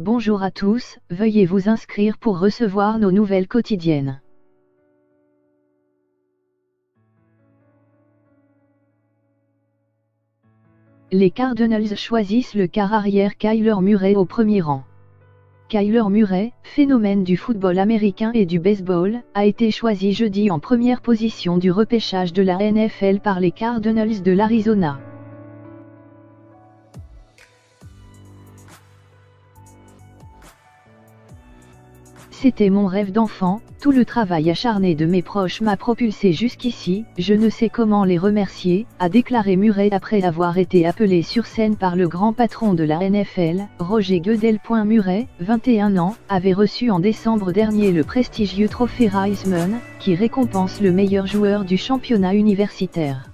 Bonjour à tous, veuillez vous inscrire pour recevoir nos nouvelles quotidiennes. Les Cardinals choisissent le quart arrière Kyler Murray au premier rang. Kyler Murray, phénomène du football américain et du baseball, a été choisi jeudi en première position du repêchage de la NFL par les Cardinals de l'Arizona. C'était mon rêve d'enfant, tout le travail acharné de mes proches m'a propulsé jusqu'ici, je ne sais comment les remercier, a déclaré Murray après avoir été appelé sur scène par le grand patron de la NFL, Roger Goodell. Murray, 21 ans, avait reçu en décembre dernier le prestigieux trophée Heisman, qui récompense le meilleur joueur du championnat universitaire.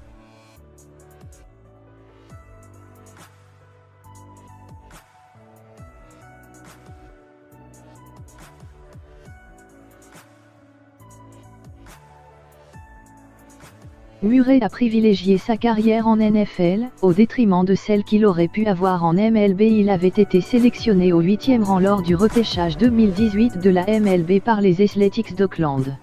Murray a privilégié sa carrière en NFL, au détriment de celle qu'il aurait pu avoir en MLB. Il avait été sélectionné au 8e rang lors du repêchage 2018 de la MLB par les Athletics d'Oakland.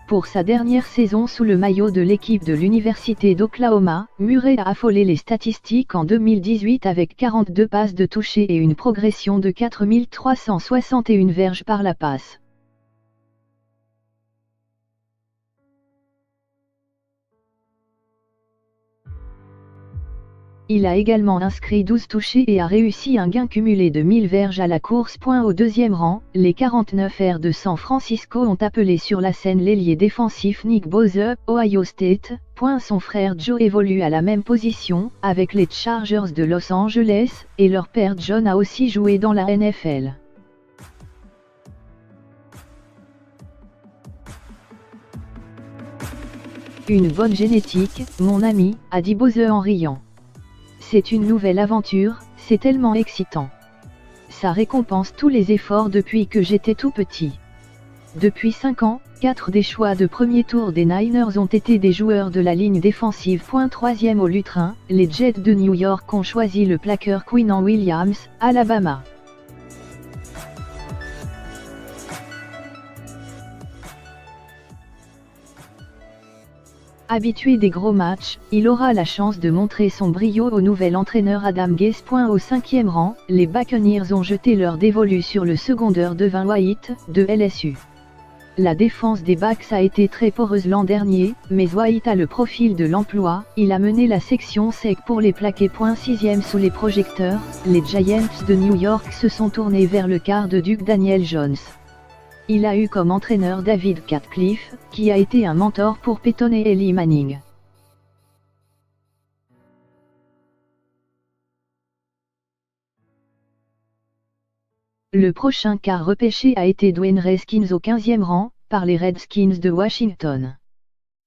Pour sa dernière saison sous le maillot de l'équipe de l'Université d'Oklahoma, Murray a affolé les statistiques en 2018 avec 42 passes de toucher et une progression de 4361 verges par la passe. Il a également inscrit 12 touchés et a réussi un gain cumulé de 1000 verges à la course. Au deuxième rang, les 49 ers de San Francisco ont appelé sur la scène l'ailier défensif Nick Bosa, Ohio State. Son frère Joe évolue à la même position, avec les Chargers de Los Angeles, et leur père John a aussi joué dans la NFL. Une bonne génétique, mon ami, a dit Bosa en riant. C'est une nouvelle aventure, c'est tellement excitant. Ça récompense tous les efforts depuis que j'étais tout petit. Depuis 5 ans, 4 des choix de premier tour des Niners ont été des joueurs de la ligne défensive. Troisième au lutrin, les Jets de New York ont choisi le plaqueur Quinnen Williams, Alabama. Habitué des gros matchs, il aura la chance de montrer son brio au nouvel entraîneur Adam Gase. Au 5e rang, les Buccaneers ont jeté leur dévolu sur le secondeur Devin White, de LSU. La défense des Bucs a été très poreuse l'an dernier, mais White a le profil de l'emploi, il a mené la section sec pour les plaquer. 6e sous les projecteurs, les Giants de New York se sont tournés vers le quart de Duke Daniel Jones. Il a eu comme entraîneur David Cutcliffe, qui a été un mentor pour Peyton et Eli Manning. Le prochain quart repêché a été Dwayne Haskins au 15e rang, par les Redskins de Washington.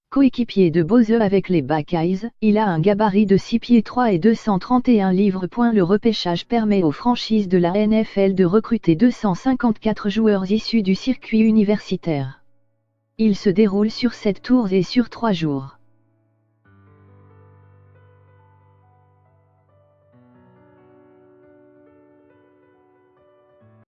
Coéquipier de Bosa avec les Buckeyes, il a un gabarit de 6 pieds 3 et 231 livres. Le repêchage permet aux franchises de la NFL de recruter 254 joueurs issus du circuit universitaire. Il se déroule sur 7 tours et sur 3 jours.